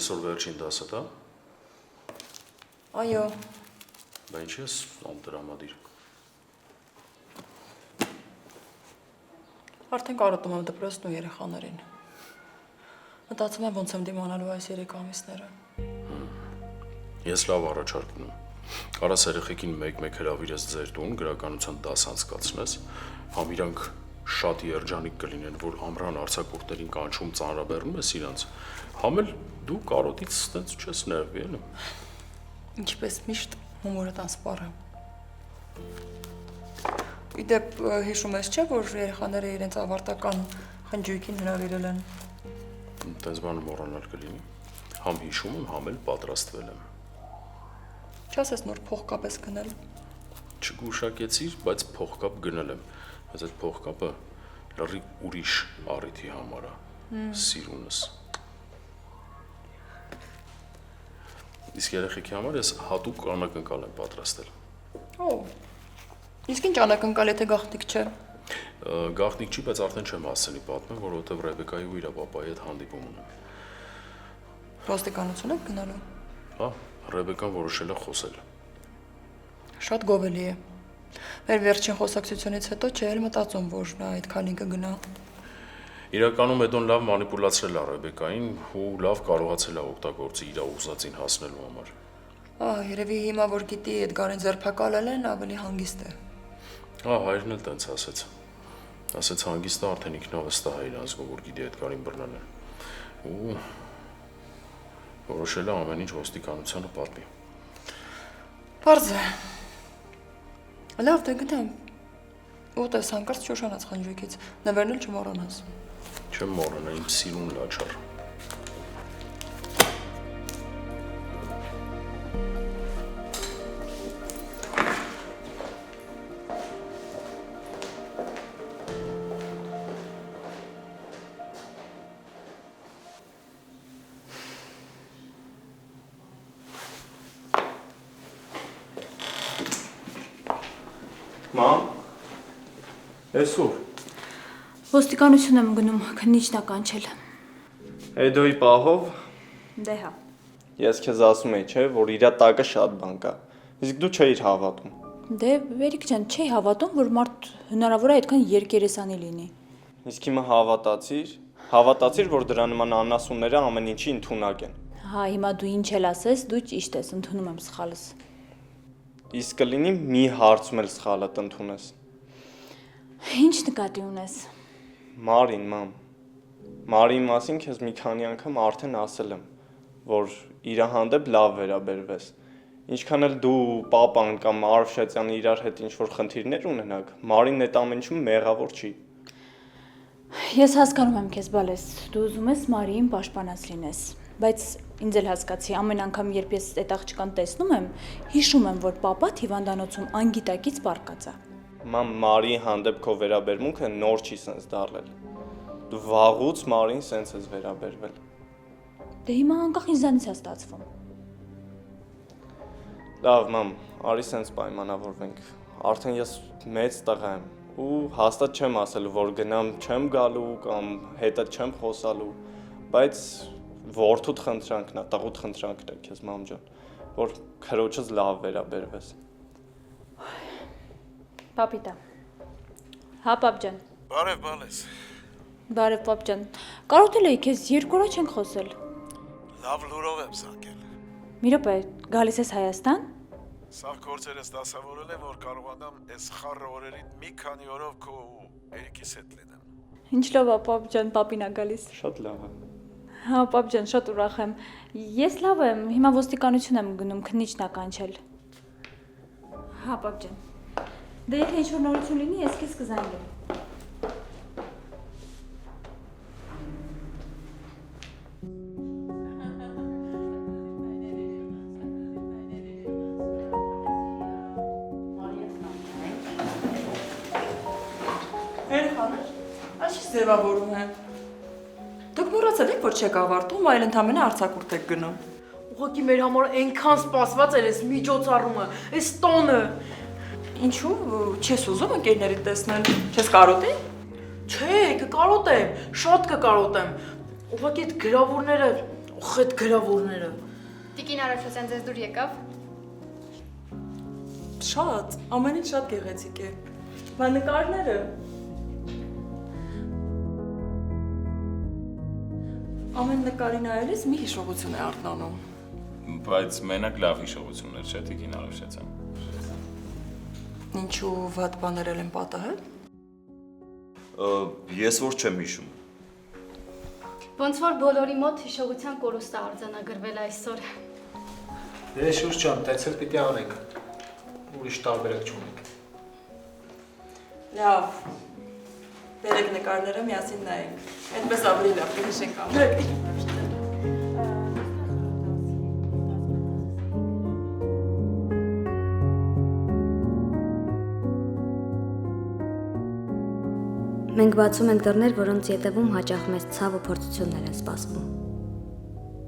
այսօր վերջին դասը դա։ Այո։ Բա ինչի՞ ես անտրամադիր։ Արդեն կարոտում եմ դպրոցն ու երեխաներին։ Մտածում եմ ոնց եմ դիմանալու այս 3 ամիսները։ Ես լավ առաջարկ ունեմ։ Կարաս երեխեքին մեկ-մեկ հրավիրես ձեր տուն, գրականության դաս անցկացնես, համ իրանք շատ երջանիկ կլինեն, որ ամռան արձակուրդներին կանչում ծանրաբեռնում ես իրանց, համ էլ դու կարոտից ստենց չես ներվի, էլի։ Ինչպես միշտ հումորդ անսպառ է։ Իդեպ հիշում ես չէ, որ երեխաները իրենց ավարտական խնջույքին հրավիրել են։ Տենց բան մոռանալ կլինի։ Համ հիշում եմ, համ էլ պատրաստվել եմ։ Չասես նոր փողկապ ես գնել։ Չգուշակեցիր, բայց փողկապ գնել եմ։ Բայց այդ փողկապը լրիվ ուրիշ առիթի համար է։ Սիրունս։ Իսկ երեխեքի համար ես հատուկ անակնկալ եմ պատրաստել։ Օ։ Իսկ ինչ անակնկալ եթե գաղտնիք չէ։ Գաղտնիք չի, բայց արդեն չեմ հասցնի պատմեմ, որովհետև Ռեբեկայի ու իր պապայի հետ հանդիպում ունեմ։ Ոստիկանություն եք գնալու։ Հա, Ռեբեկան որոշել է խոսել։ Շատ գովելի է։ Մեր վերջին խոսակցությունից հետո չէր մտածում, որ նա այդքանի կգնա։ Իրականում Էդոն լավ մանիպուլացրել է Ռեբեկային ու լավ կարողացել է օգտագործի իր ուզածին հասնելու համար։ Երևի հիմա որ գիտի Էդգարին ձերբակալել են, ավելի հանգիստ է։ Հայրն էլ տենց ասեց։ Ասեց հանգիստը արդեն ինքնավստահ է իր ազգով, որ գիտի Էդգարին բռնել են։ Ու որոշել է ամեն ինչ ոստիկանությանը պատմի։ Պարզ է։ Լավ, դե գնամ։ Ուտես հանկարծ շոշանաց խնջույքից, նվերն էլ չմոռանաս։ Չեմ մոռանա իմ սիրուն լաչար։ Մամ, այսօր Ոստիկանություն եմ գնում, քննիչն է կանչել։ Էդոյի պահով Դե հա։ ես քեզ ասում էի, չէ, որ իրա տակը շատ բան կա։ Իսկ դու չէիր հավատում։ Դե Վերիկ ջան, չի հավատում, որ մարդ հնարավոր է այդքան երկերեսանի լինի։ Իսկ հիմա հավատացիր, որ դրա նման անասունները ամեն ինչի ընդունակ են։ Հա, հիմա դու ինչ էլ ասես, դու ճիշտ ես, ընդունում եմ սխալս։ Իսկ կլինի մի հարցում էլ սխալդ ընդունես։ Ինչ նկատի ունես։ Մարին, մամ։ Մարիի մասին քեզ մի քանի անգամ արդեն ասել եմ, որ իր հանդեպ լավ վերաբերվես։ Ինչքան էլ դու, պապան կամ Արվշեցյանը իրար հետ ինչ-որ խնդիրներ ունենաք, Մարին այդ ամեն ինչում մեղավոր չի։ Ես հասկանում եմ քեզ, բալես, դու ուզում ես Մարիին պաշտպանած լինես, բայց ինձ էլ հասկացի, ամեն անգամ երբ ես այդ աղջկան տեսնում եմ, հիշում եմ, որ պապա հիվանդանոցում անգիտակից պառկած է։ Մամ, Մարիի հանդեպ քո վերաբերմունքը նոր չի սենց դառել։ Դու վաղուց Մարին սենց ես վերաբերվել։ Դե հիմա անկախ ինձանից է ստացվում։ Լավ, մամ, արի սենց պայմանավորվենք։ Արդեն ես մեծ տղա եմ ու հաստատ չեմ ասելու, որ գնամ չեմ գալու կամ հետը չեմ խոսալու, բայց որդուդ խնդրանքն է, տղուդ խնդրանքն է քեզ, մամ ջան, որ քրոջս լավ վերաբերվես։ Պապիտա։ Հա, պապ ջան։ Բարև, բալես։ Բարև, պապ ջան։ Կարոտել էի քեզ 2 օր չենք խոսել։ Լավ լուրով եմ զանգել։ Մի րոպե, գալիս ես Հայաստան։ Սաղ գործերս դասավորել եմ, որ կարողանամ այս խառը օրերին մի քանի օրով քո ու Էրիկիս հետ լինեմ։ Ինչ լավ է, պապ ջան, պապին է գալիս։ Շատ լավ է։ Հա, պապ ջան, շատ ուրախ եմ։ Ես լավ եմ, հիմա ոստիկանություն եմ գնում, քննիչն է կանչել։ Հա, պապ ջան։ Դե եթե ինչ-որ նորություն լինի, ես քեզ կզանգեմ։ Երեխաներ, այս ինչ ձևավորում է։ Դուք մոռացել եք, որ չեք ավարտում, այլ ընդամենը արձակուրդ եք գնում։ Ուղղակի մեր համար այնքան սպասված էր այս միջոցառումը, այս տոնը։ Ինչու չես ուզում ընկերներիդ տեսնել։ Չես կարոտի։ Չէ, կկարոտեմ, շատ կկարոտեմ։ Ուղղակի այդ գրավորները Ոխ այդ գրավորները։ Տիկին Արաշոսյան ձեզ դուր եկավ։ Շատ, ամեն ինչ շատ գեղեցիկ է։ Բա նկարները։ Ամեն նկարի նայելիս մի հիշողություն է արթնանում։ Բայց մենակ լավ հիշողություններ չէ, Տիկին Արաշեցյան։ Ինչու վատ բաներ են պատահել։ Ես որ չեմ հիշում։ Ոնց որ բոլորի մոտ հիշողության կորուստ է արձանագրվել այսօր։ Դե շուրջ ջան, տեցել պիտի անենք։ Ուրիշ տարբերակ չունենք։ Լավ։ Բերեք նկարները միասին նայենք։ Այդպես ավելի լավ կհիշենք ամեն։ Մենք բացում ենք դռներ, որոնց ետևում հաճախ մեծ ցավ ու փորձություններ են սպասվում։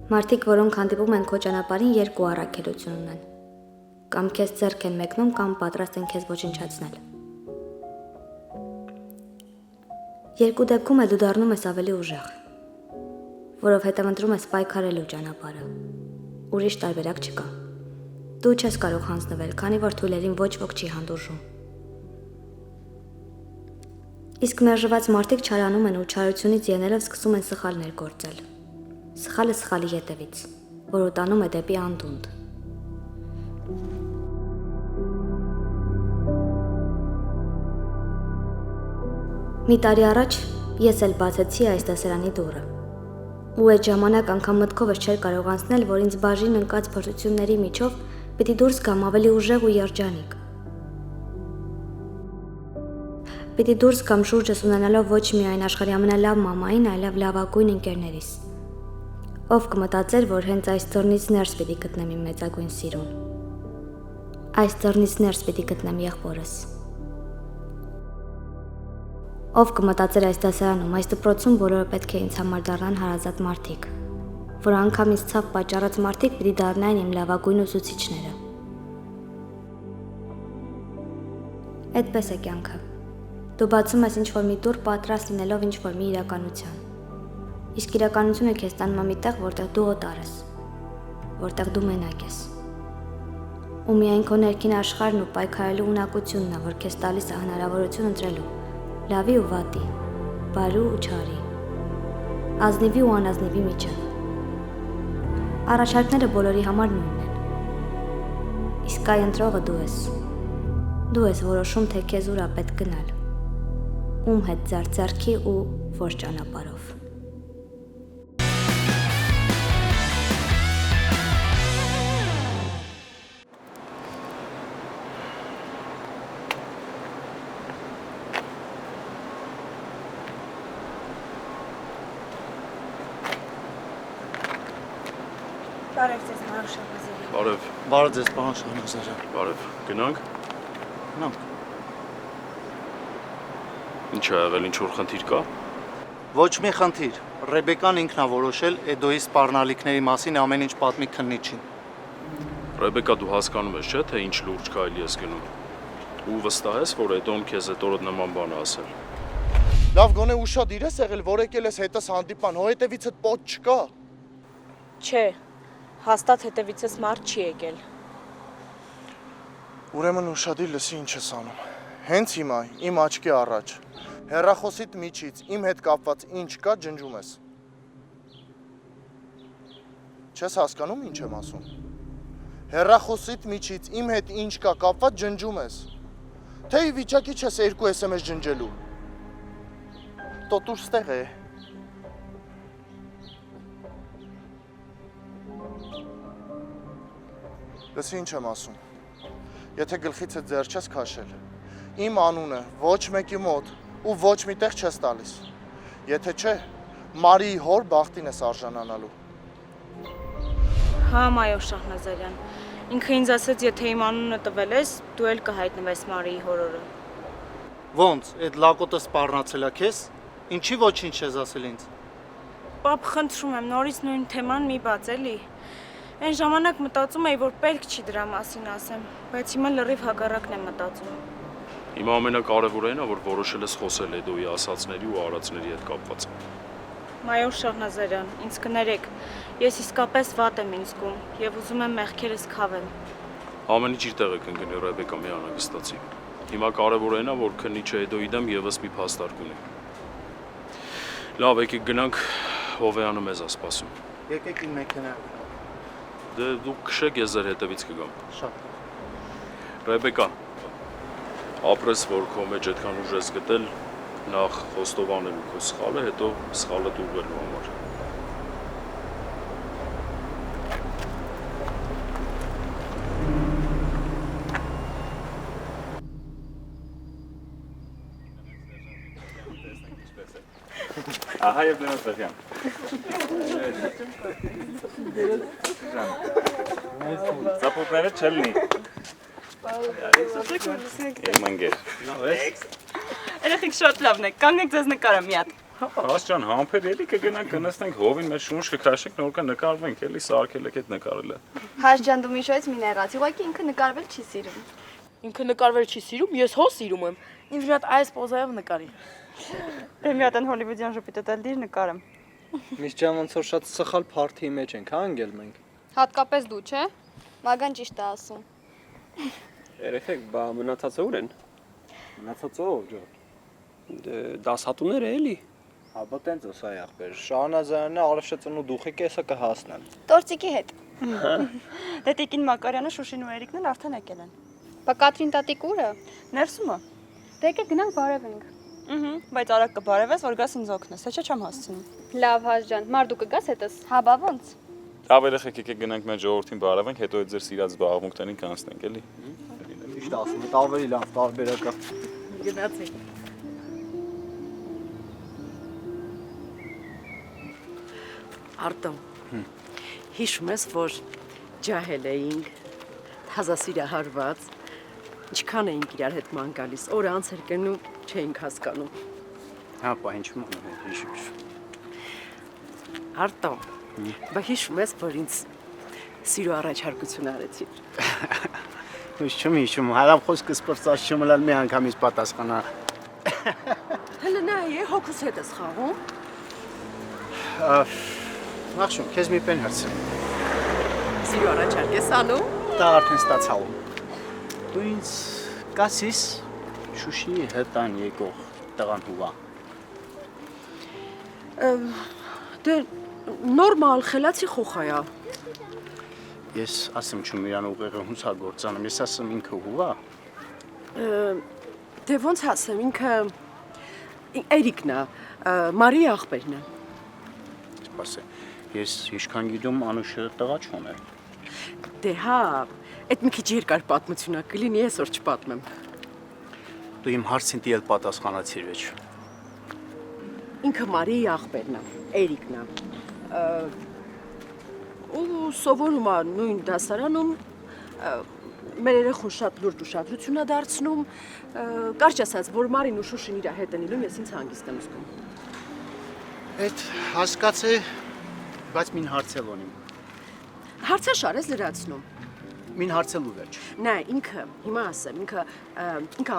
Մարդիկ, որոնք հանդիպում են քո ճանապարհին, երկու առաքելություն ունեն։ Կամ քեզ ձեռք են մեկնում, կամ պատրաստ են քեզ ոչնչացնել։ Երկու դեպքում էլ դու դառնում ես ավելի ուժեղ, որովհետև ընտրում ես պայքարելու ճանապարհը։ Ուրիշ տարբերակ չկա։ Դու չես կարող հանձնվել, քանի որ թույլերին ոչ ոք չի հանդուրժում։ Իսկ մերժված մարդիկ չարանում են ու չարությունից ելնելով սկսում են սխալներ գործել։ Սխալը սխալի ետևից, որ ուտանում է դեպի անդունդ։ Մի տարի առաջ ես էլ բացեցի այս դասարանի դուռը։ Ու այդ ժամանակ անգամ մտքովս չէր կարող անցնել, որ ինձ բաժին ընկած փորձությունների միջով պիտի դուրս գամ ավելի ուժեղ ու երջանիկ։ Պիտի դուրս գամ շուրջս ունենալով ոչ միայն աշխարհի ամենալավ մամային, այլև լավագույն ընկերներիս։ Ով կմտածեր, որ հենց այս դռնից ներս պիտի գտնեմ իմ մեծագույն սիրուն։ Այս դռնից ներս պիտի գտնեմ եղբորս։ Ով կմտածեր այս դասարանում, այս դպրոցում բոլորը պետք է ինձ համար դառնան հարազատ մարդիկ, որ անգամ ինձ ցավ պատճառած մարդիկ պիտի դառնային իմ լավագույն ուսուցիչները։ Այդպես է կյանքը։ Դու բացում ես ինչ-որ մի դուռ պատրաստ լինելով ինչ-որ մի իրականության։ Իսկ իրականությունը քեզ տանում է մի տեղ, որտեղ դու օտար ես, որտեղ դու մենակ ես։ Ու միայն քո ներքին աշխարհն ու պայքարելու ունակությունն է, որ քեզ տալիս է հնարավորություն ընտրելու լավի ու վատի, բարու ու չարի, ազնիվի ու անազնիվի միջև։ Առաջարկները բոլորի համար նույնն են։ Իսկ այ ընտրողը դու ես։ Դու ես որոշում, թե քեզ ուր է պետք գնալ։ Ում հետ ձեռքի ու ոչ ճանապարհով։ Բարև ձեզ, Մարուշ Շահնազարյան։ Բարև, Բարև ձեզ, պարոն Շահնազարյան։ բարև, գնանք։ Գնանք։ Ինչ ա եղել, ինչ-որ խնդիր կա։ Ոչ մի խնդիր։ Ռեբեկան ինքն է որոշել Էդոյի սպառնալիքների մասին ամեն ինչ պատմի քննիչին։ Ռեբեկա, դու հասկանում ես, չէ՞, թե ինչ լուրջ քայլի ես գնում։ Ու վստահ ես, որ Էդոն քեզ այդ օրը նման բան է ասել։ Լավ, գոնե ուշադիր ես եղել, որ եկել ես հետս հանդիպան, հո հետևիցդ պոտ չկա։ Չէ, հաստատ հետևիցս մարդ չի եկել։ Ուրեմն ուշադիր լսի ինչ ես անում։ Հենց հիմա իմ աչքի առաջ հեռախոսիդ միջից իմ հետ կապված ինչ կա ջնջում ես։ Չես հասկանում ինչ եմ ասում։ Հեռախոսիդ միջից իմ հետ ինչ կա կապված ջնջում ես։ Թե ի վիճակի չես 2 SMS ջնջելու։ Տոտուր ստեղ է։ Լսի ինչ եմ ասում։ Եթե գլխիցդ ձեռ չես քաշել, իմ անունը ոչ մեկի մոտ ու ոչ մի տեղ չես տալիս։ Եթե չէ, Մարիի հոր բախտին ես արժանանալու։ Հա, մայոր Շահնազարյան։ Ինքը ինձ ասաց, եթե իմ անունը տվել ես, դու էլ կհայտնվես Մարիի հորորը։ Ոնց, այդ լակոտը սպառնացել է քեզ։ Ինչի ոչինչ չես ասել ինձ։ Պապ, խնդրում եմ, նորից նույն թեման մի բաց էլի։ Այն ժամանակ մտածում էի, որ պետք չի դրա մասին ասեմ, բայց հիմա լրիվ հակառակն եմ մտածում։ Հիմա ամենակարևորն է, որ որոշել ես խոսել Էդոյի ասածների ու արածների հետ կապված։ Մայոր Շահնազարյան, ինձ կներեք, ես իսկապես վատ եմ ինձ զգում եւ ուզում եմ մեղքերս քավեմ։ Ամեն ինչ իր տեղը կընկնի Ռեբեկա մի անհանգստացի։ Հիմա կարևորն է, որ քննիչը Էդոյի դեմ եւս մի փաստարկ ունի։ Լավ, եկեք գնանք, Հովեյանը մեզ է սպասում։ Եկեք իմ մեքենա։ Դե դուք քշեք, ես ձեր հետևից կգամ։ Շատ։ Ռեբեկա, ապրես, որ քո մեջ այդքան ուժ ես գտել, նախ խոստովանելու քո սխալը, հետո սխալը ուղղելու համար։ Ահա եւ դրանց վերյան։ Ծապոտները չելնի։ Մանգեր։ Երեխեք շատ լավն եք, կանգնեք ձեզ նկարեմ մի հատ։ Աս ջան, համբեր էլի կգնանք կնստենք հովին մեր շունչ կքաշենք նոր կնկարվենք, էլի սարքել եք այդ նկարելը։ Հաշ ջան դու միշտ մի նեղացի, ուղղակի ինքը նկարվել չի սիրում։ Ինքը նկարվել չի սիրում, ես հո սիրում եմ։ Ինձ մի հատ այս պոզայով նկարի։ Դե մի հատ են հոլիվուդյան ժպիտը տել դիր նկարեմ։ Միշտ ջան ոնց որ շատ սխալ փարթիի մեջ ենք, հա անգել մենք։ Հատկապես դու, չէ՞։ Մագան ճիշտ է ասում։ Երեխեք, բա մնացածը ուր են։ Մնացածը ով ջան։ Դե դասատուները էլի։ Աբա տենց օսայ ախպեր։ Շահնազարյանը Արեշը ծնու դուխի կեսը կհասնեն։ Տորցիկի հետ։ Դե Տիկին Մակարյանը, Շուշին ու Էրիկն էլ արդեն եկել են։ Բա Կատրին տատիկ ուր է։ Ներսում է։ Դե եկեք գնանք բարևենք։ Բայց արագ կբարևես, որ գաս ինձ օգնես, թե չէ չեմ հասցնում։ Լավ, հաշ ջան, մարդու կգաս հետս։ Հա, բա ոնց։ Լավ երեխեք, եկեք գնանք մեր ժողովրդին բարևենք, հետո այդ ձեր սիրած զբաղմունքներին կանցնենք, էլի։ Միշտ ասում եմ, ավելի լավ տարբերակա։ Գնացեք։ Արտոն, հիշում ես, որ ջահել էինք, հազասիրահարված, ինչքան էինք իրար հետ ման գալիս, օրը անց էր գնում, չէինք հասկանում։ Հա, բա ինչ մոնում է, հիշում։ Արտոն, բա հիշում ես, որ ինձ սիրո առաջարկություն արեցիր։ Հիշում, հարավ խոսքս պրծած չմլալ մի անգամից պատասխանա։ Հələ նա է, հոգուս հետ ես խաղում։ Նախշում, քեզ մի պեն հարցրեմ։ Սիրո առաջարկ ես անում։ Դա արդեն ստացալում։ Դու ինձ կասիս Շուշիի հետան եկող տղան հուվա։ Դե նորմալ խելացի խոխայա։ Ես ասեմ չում իրան ուղեղը հունցա գործանում, ես ասեմ ինքը հուվա։ Դե ոնց ասեմ, ինքը Էրիկն է, Մարիի աղբերն է։ Սպասե, ես ինչքան գիտում Անուշը տղա չուներ։ Դե հա, այդ մի քիչ երկար պատմություն է, կլինի ես որ չպատմեմ։ Դու իմ հարցին դիել պատասխանացիր վեճ։ Ինքը Մարիի աղբերն է, Էրիկն է։ Ու սովորում է նույն դասարանում, մեր երեխուն շատ լուրջ ուշադրություն է դարձնում, կարճ ասած, որ Մարին ու Շուշին իր հետ են իլում, ես ինձ հանգիստ եմ զգում։ Այդ հասկացե, բայց մին հարցել ունիմ։ Հարցը շար ես լրացնում։ Մին հարցելու վերջ։ Նա ինքը, հիմա ասեմ, ինքը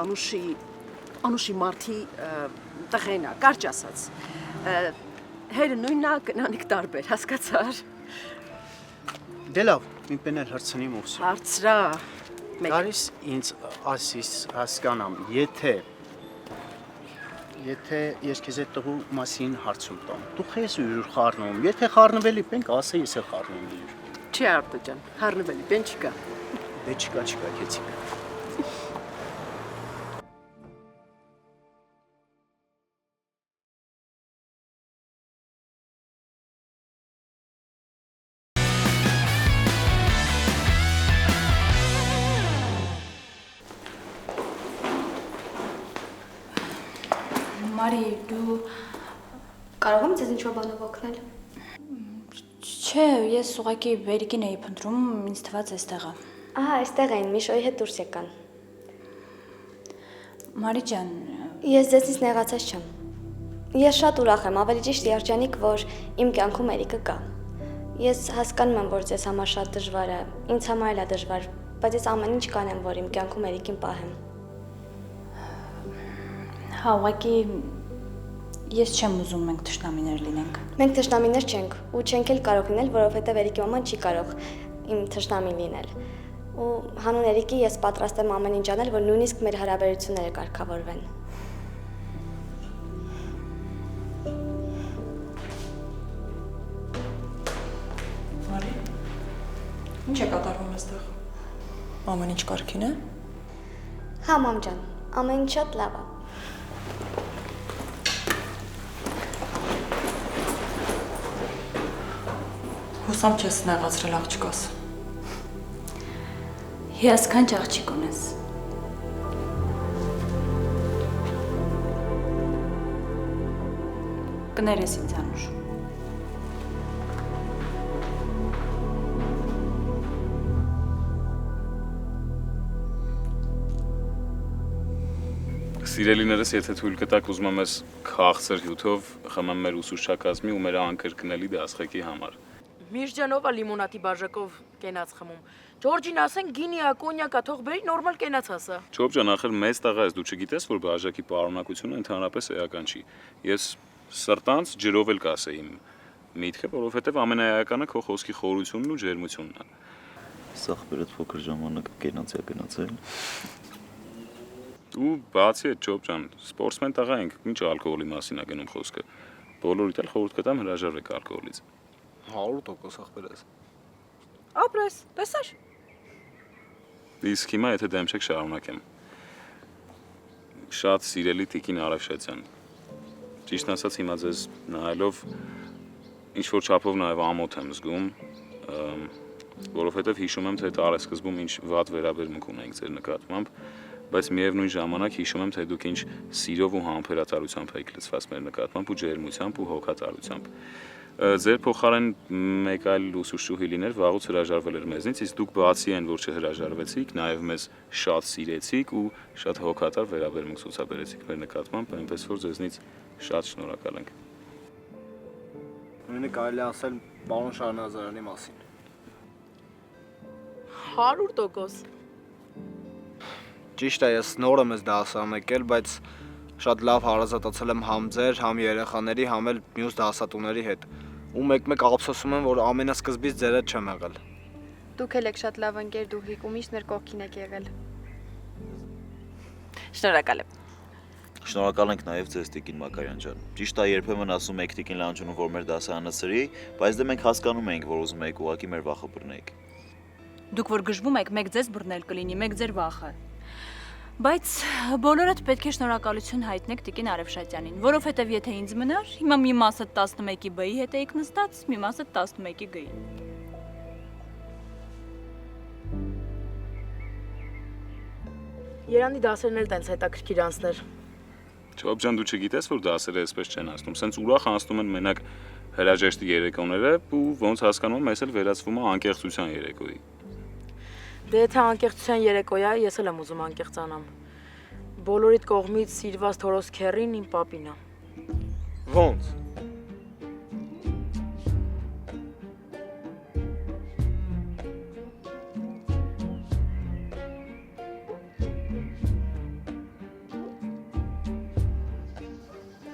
Անուշի մարդի տղեն է, կարճ ասած։ Հերը նույնն է, կնանիք տարբեր, հասկացար։ Դե լավ, մի պենել հարցնիմ ուսում։ Հարցրա։ Կարիս ինձ ասիս հասկանամ, եթե ես քեզ այդ տղու մասին հարցում տամ, դու խես ուրուր խառնում, եթե խառնվելի պենք, ասե ես է խառնում ուրուր։ Չի Արտո ջան, խառնվելի պեն չկա։ Դե չկա, քեցիկա։ Մարի, դու կարող եմ ձեզ ինչ-որ բանով օգնել։ Չէ, ես ուղղակի Վերիկին էի փնտրում, ինձ թվաց այստեղը։ Ահա, այստեղ էին, Միշոյի հետ դուրս եկան։ Մարի ջան, ես ձեզից նեղացած չեմ։ Ես շատ ուրախ եմ, ավելի ճիշտ երջանիկ, որ իմ կյանքում Էրիկը կա։ Ես հասկանում եմ, որ ձեզ համար շատ դժվար է, ինձ համար էլ է դժվար, բայց ես ամեն ինչ կանեմ, որ իմ կյանքում Էրիկին պահեմ։ Հա, ուղղակի Ես չեմ ուզում մենք թշնամիներ լինենք։ Մենք թշնամիներ չենք ու չենք էլ կարող լինել, որովհետև Էրիկի մաման չի կարող իմ թշնամին լինել։ Ու հանուն Էրիկի ես պատրաստ եմ ամեն ինչ անել, որ նույնիսկ մեր հարաբերությունները կարգավորվեն։ Մարի, ինչ է կատարվում այստեղ։ Ամեն ինչ կարգին է։ Հա, մամ ջան, ամեն ինչ շատ լավ է։ Հուսամ չես նեղացրել աղջկաս։ Հիասքանչ աղջիկ ունես։ Կներես ինձ Անուշ։ Սիրելիներս, եթե թույլ կտաք, ուզում եմ ես քաղցր հյութով խմեմ մեր ուսուցչակազմի ու մեր անկրկնելի դասղեկի համար։ Միրջանովա լիմոնատի բաժակով կենաց խմում։ Ջորջին ասեն գինիա, կոնյակա, թող բերի նորմալ կենաց ասա։ Չոբ ջան, ախր մեծ տղա ես, դու չգիտես, որ բաժակի պարունակությունը ընդհանրապես էական չի։ Ես սրտանց ջրով էլ կասեի իմ միտքը, որովհետև ամենաեականը քո խոսքի խորությունն ու ջերմությունն է։ Սաղ բերդ փոքր ժամանակ կենացիա գնացել։ Ու բացի այդ Ջոբ ջան, սպորտսմեն տղա ենք, ինչ ալկոհոլի մասին է գնում խոսքը։ Բոլորիդ էլ խորհուրդ կտամ հրաժարվեք ալկոհոլից։ 100% ախպերես։ Ապրես, տեսար։ Իսկ հիմա եթե դեմ չեք շարունակեմ։ Շատ սիրելի Տիկին Արաշատյան։ Ճիշտն ասած հիմա ձեզ նայելով ինչ որ չափով նաև ամոթ եմ զգում, որովհետև հիշում եմ թե տարեսկզբում ինչ վատ վերաբերմունք ունենք ձեր նկատմամբ, բայց միևնույն ժամանակ հիշում եմ թե դուք ինչ սիրով ու համբերատարությամբ եք լցված մեր նկատմամբ ու ջերմությամբ ու հոգատարությամբ։ Ձեր փոխարեն մեկ այլ ուսուցչուհի լիներ վաղուց հրաժարվել էր մեզնից, իսկ դուք բացի այն, որ չհրաժարվեցիք, նաև մեզ շատ սիրեցիք ու շատ հոգատար վերաբերմունք ցուցաբերեցիք մեր նկատմամբ, այնպես որ ձեզնից շատ շնորհակալ ենք։ Նույնը կարելի ասել պարոն Շահնազարյանի մասին։ 100%։ Ճիշտ է, ես նոր եմ ես դասարան եկել, բայց շատ լավ հարազատացել եմ համ ձեր, համ երեխաների, համ էլ մյուս դասատուների հետ։ Ու մեկ-մեկ ափսոսում եմ, որ ամենասկզբից ձեր հետ չեմ եղել։ Դուք էլ եք շատ լավ ընկեր, դուք ու միշտ մեր կողքին եք եղել։ Շնորհակալ եմ։ Շնորհակալ ենք նաև ձեզ Տիկին Մակարյան ջան։ Ճիշտ է, երբեմն ասում եք Տիկին Լանջունու, որ մեր դասարանը սրի, բայց դե մենք հասկանում ենք, որ ուզում եք ուղղակի մեր վախը բռնեիք։ Դուք որ գժվում եք, մեկ ձեզ բռնել կլինի, մեկ ձեր վախը։ Բայց բոլորդ պետք է շնորհակալություն հայտնեք Տիկին Արևշատյանին, որովհետև եթե ինձ մնար, հիմա մի մասը 11-ի B-ի հետ էիք նստած, մի մասը 11-ի G-ի։ Երանի դասերն էլ տենց հետաքրքիր անցներ։ Չոբ ջան, դու չգիտես, որ դասերը այսպես չեն անցնում, սենց ուրախ անցնում են մենակ հրաժեշտի երեկոները ու ոնց հասկանում եմ, այս էլ վերածվում է անկեղծության երեկոյի։ Դե եթե անկեղծության երեկոյ է, ես էլ եմ ուզում անկեղծանամ։ Բոլորիդ կողմից սիրված Թորոս քեռին իմ պապին է։ Ոնց։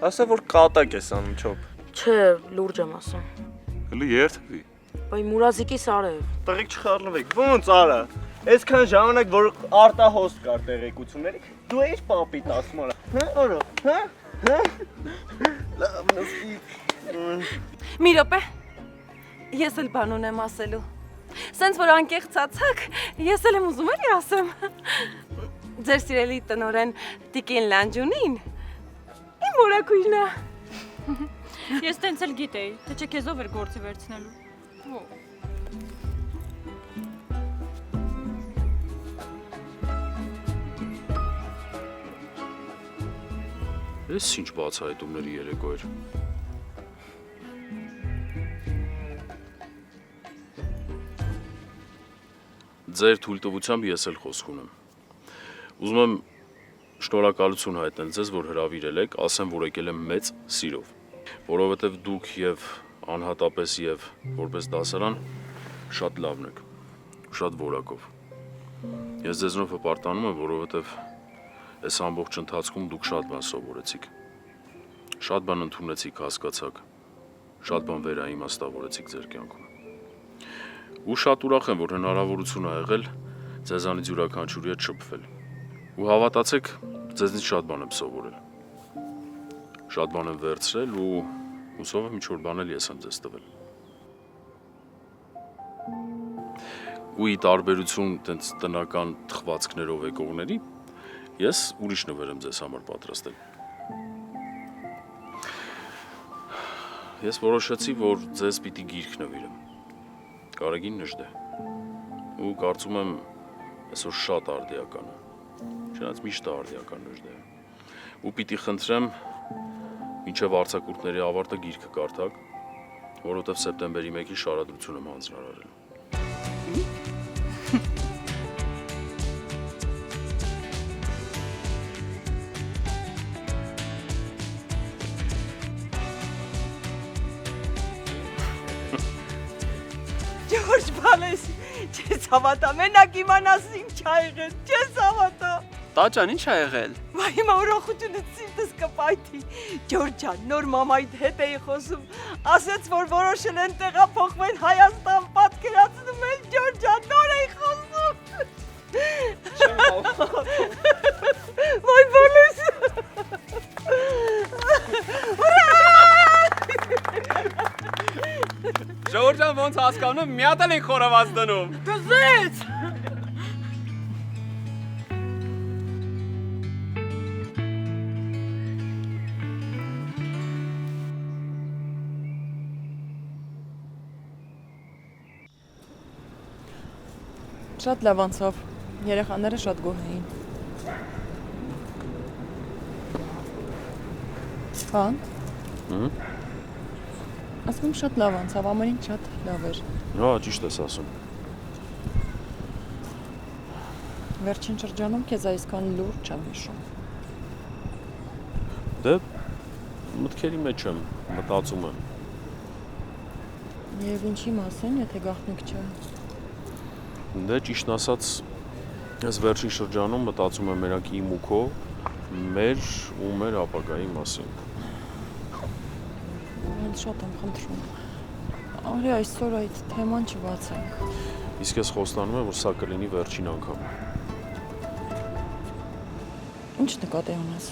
Ասա որ կատակ ես անում Չոբ։ Չէ, լուրջ եմ ասում։ Հələ երթվի։ Բայ Մուրազիկի Սարև։ Տղեկ չխառնվեք, ոնց արա։ Այսքան ժամանակ որ արտահոստ կար տեղեկությունների, դու էի պապիտ ասում արա։ Հա, արա, հա։ Լավ նստի։ Մի րոպե։ Ես էլ բան ունեմ ասելու։ Սենց որ անկեղծացաք, ես էլ եմ ուզում էլի ասեմ։ Ձեր սիրելի տնօրեն Տիկին Լանջունին իմ մորակույրն է։ Ես տենց էլ գիտեի, թե չէ քեզով էր գործի վերցնելու։ Ես ինչ բացահայտումների երեկո էր։ Ձեր թույլտվությամբ ես էլ խոսք ունեմ։ Ուզում եմ շնորհակալություն հայտնել ձեզ, որ հրավիրել եք, ասեմ, որ եկել եմ մեծ սիրով, որովհետև դուք եւ անհատապես եւ որպես դասարան շատ լավն եք, շատ որակով։ Ես ձեզնով հպարտանում եմ, որովհետև այս ամբողջ ընթացքում դուք շատ բան սովորեցիք։ Շատ բան ընդունեցիք, հասկացաք։ Շատ բան վերաիմաստավորեցիք ձեր կյանքում։ Ու շատ ուրախ եմ, որ հնարավորություն ա եղել ձեզանից յուրաքանչյուրի հետ շփվել։ Ու հավատացեք, ձեզնից շատ բան եմ սովորել։ Շատ բան եմ վերցրել ու հուսով եմ ինչ-որ բան էլ ես եմ ձեզ տվել։ Ու ի տարբերություն տենց տնական թխվածքներով եկողների, ես ուրիշ նվեր եմ ձեզ համար պատրաստել։ Ես որոշեցի, որ ձեզ պիտի գիրք նվիրեմ։ Կարեգին Նժդե։ Ու կարծում եմ, այսօր շատ արդիական է։ Չնայած միշտ արդիական Նժդե։ Ու պիտի խնդրեմ, մինչև արձակուրդների ավարտը գիրքը կարդաք, որովհետև սեպտեմբերի 1-ի շարադրություն եմ հանձնարարել։ Ջորջ բալես, չես հավատա, մենակ իմանաս ինչ ա եղել, չես հավատա։ Տաճան, ինչ ա եղել։ Վայ, հիմա ուրախությունից սիրտս կպայթի։ Ջորջ ջան, նոր մամայիդ հետ էի խոսում, ասեց, որ որոշել են տեղափոխվել Հայաստան, պատկերացնում են, Ջորջ ջան, նոր էի խոսում։ Վայ, բալես։ Ժողովրդան ոնց հասկանում, մի հատ էլ են խորոված դնում։ Դզեց։ Շատ լավ անցավ, երեխաները շատ գոհ էին։ Հան։ Ասում եմ շատ լավ անցավ, ամեն ինչ շատ լավ էր։ Հա, ճիշտ ես ասում։ Վերջին շրջանում քեզ այսքան լուրջ չեմ հիշում։ Դե մտքերի մեջ եմ, մտածում եմ։ Եվ ինչի մասին, եթե գաղտնիք չէ։ Դե ճիշտն ասած, ես վերջին շրջանում մտածում եմ մենակ իմ ու քո, մեր ու մեր ապագայի մասին։ Ինձ շատ եմ խնդրում։ Արի այսօր այդ թեման չբացենք։ Իսկ ես խոստանում եմ, որ սա կլինի վերջին անգամ։ Ինչ նկատի ունես։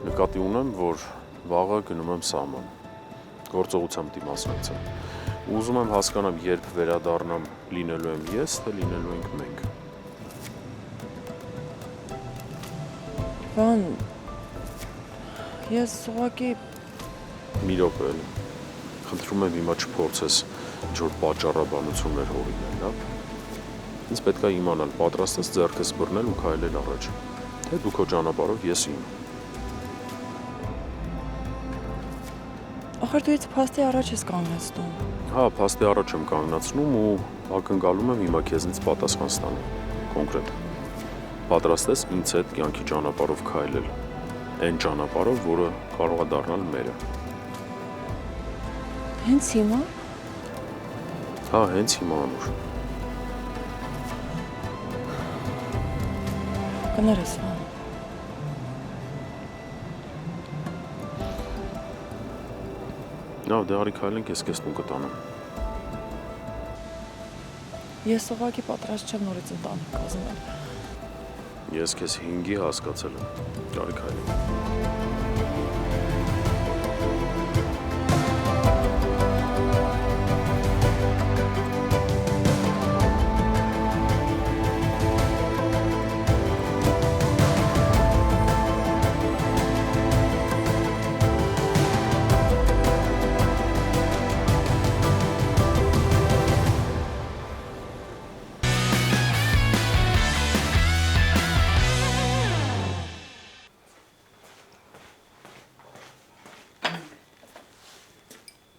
Նկատի ունեմ, որ վաղը գնում եմ սահման։ Գործողությամբ դիմացնեցեմ։ Ուզում եմ հասկանամ, երբ վերադառնամ, լինելու եմ ես, թե լինելու ենք մենք։ Վան, ես ուղղակի Մի րոպե էլ։ Խնդրում եմ հիմա չփորձես ինչ-որ պատճառաբանություններ հորինել, լավ։ Ինձ պետք է իմանալ, պատրաստ ես ձեռքս բռնել ու քայլել առաջ, թե դու քո ճանապարհով ես իմ։ Ախր դու ինձ փաստի առաջ ես կանգնեցնում։ Հա, փաստի առաջ եմ կանգնացնում ու ակնկալում եմ հիմա քեզնից պատասխան ստանալ։ Կոնկրետ։ Պատրաստ ես ինձ հետ կյանքի ճանապարհով քայլել, այն ճանապարհով, որը կարող է դառնալ մերը։ Հենց հիմա։ Հա, հենց հիմա Անուշ։ Կներես, Վան։ Լավ, դե արի քայլենք, ես քեզ տուն կտանեմ։ Ես ուղղակի պատրաստ չեմ նորից ընտանիք կազմել։ Ես քեզ 5-ի հասկացել եմ։ Արի քայլենք։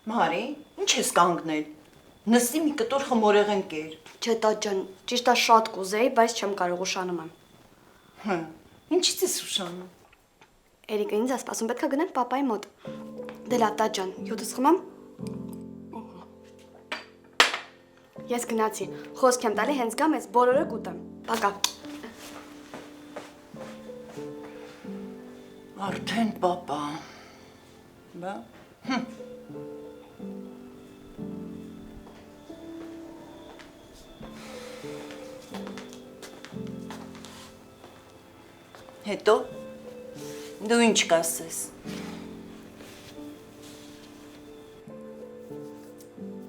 Մարի, ինչ ես կանգնել։ Նստի մի կտոր խմորեղեն կեր։ Չէ, տա ջան, ճիշտ է շատ կուզեի, բայց չեմ կարող, ուշանում եմ։ Հա, ինչից ես ուշանում։ Էրիկը ինձ է սպասում, պետք է գնեմ պապայի մոտ։ Դե լավ, տա ջան, յոթս խմամ։ Ես գնացի, խոսք եմ տալի, հենց գամ, ես բոլորը կուտեմ։ Պակա։ Արդեն պապա։ Բա։ Հետո դու ինչ կասես։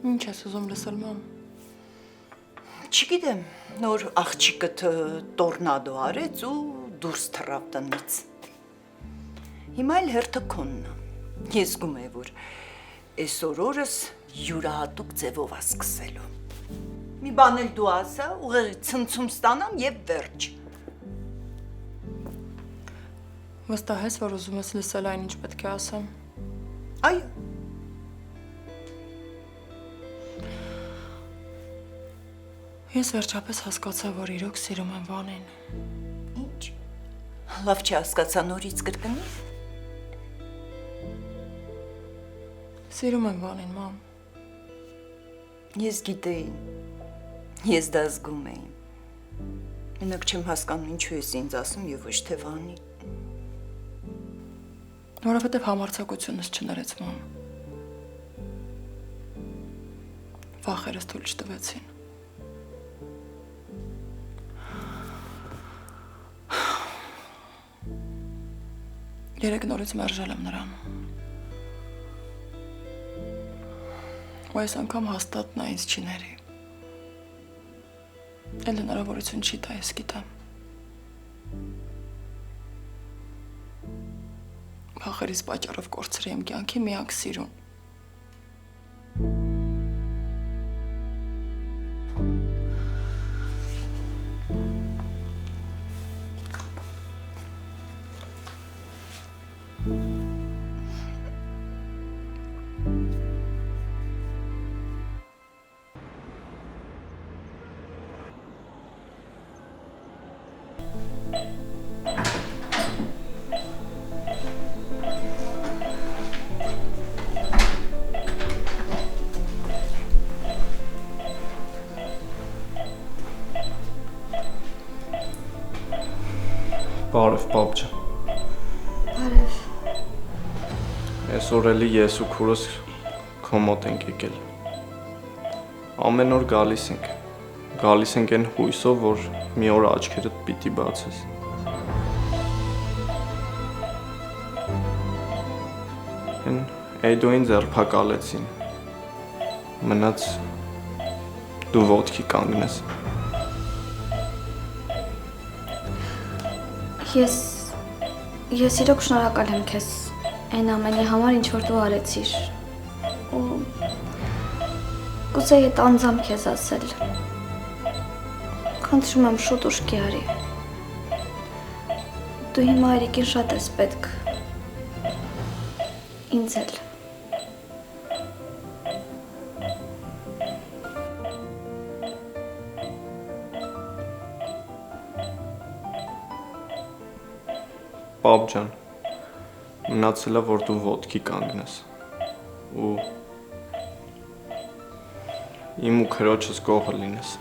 Ինչ ես ուզում լսել, մամ։ Չգիտեմ, նոր աղջիկդ տորնադո արեց ու դուրս թռավ տնից։ Հիմա էլ հերթը քոնն է։ Ես զգում եմ, որ այսօր օրս յուրահատուկ ձևով է սկսելու։ Մի բան էլ դու ասա, ուղղակի ցնցում ստանամ եւ վերջ։ Վստահ ես, որ ուզում ես լսել այն, ինչ պետք է ասեմ։ Այո։ Ես վերջապես հասկացա, որ իրոք սիրում եմ Վանին։ Ինչ։ Լավ չհասկացա, նորից կրկնի։ Սիրում եմ Վանին, մամ։ Ես գիտեի։ Ես դա զգում էի։ Մենակ չեմ հասկանում, ինչու ես ինձ ասում եւ ոչ թե Վանի։ Որովհետև համարձակությունս չներեց, մամ։ Վախերս թույլ չտվեցին։ Երեք նորից մերժել եմ նրան։ Ու այս անգամ հաստատ նա ինձ չի ների։ Էլ հնարավորություն չի տա, ես գիտեմ։ Վախերից պատճառով կորցրի իմ կյանքի միակ սիրուն։ Բարև, պապ ջան։ Բարև։ Այսօր էլի ես ու քուրս քո մոտ ենք եկել։ Ամեն օր գալիս ենք։ Գալիս ենք այն հույսով, որ մի օր աչքերդ պիտի բացես։ Այն Էդոին ձերբակալեցին։ Մնաց դու ոտքի կանգնես։ Ես իրոք շնորհակալ եմ քեզ այն ամենի համար, ինչ որ դու արեցիր։ Ու գուցե այդ անձամբ քեզ ասել։ Խնդրում եմ շուտ ուշքի արի։ Դու հիմա Երիկին շատ ես պետք։ Ինձ էլ։ Պապ ջան, մնացել է, որ դու ոտքի կանգնես ու իմ ու քրոջս կողը լինես։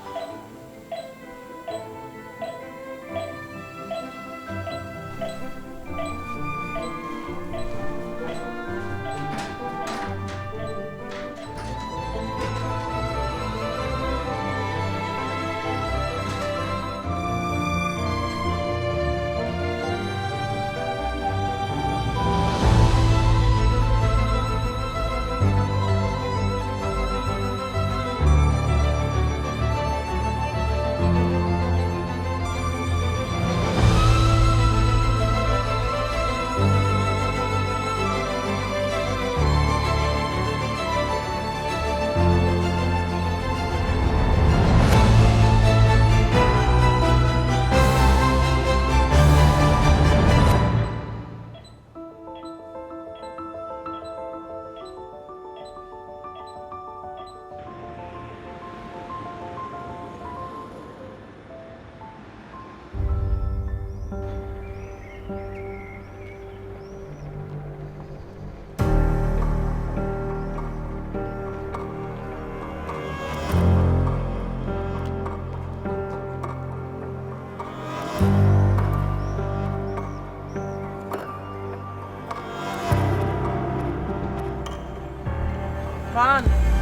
Վան։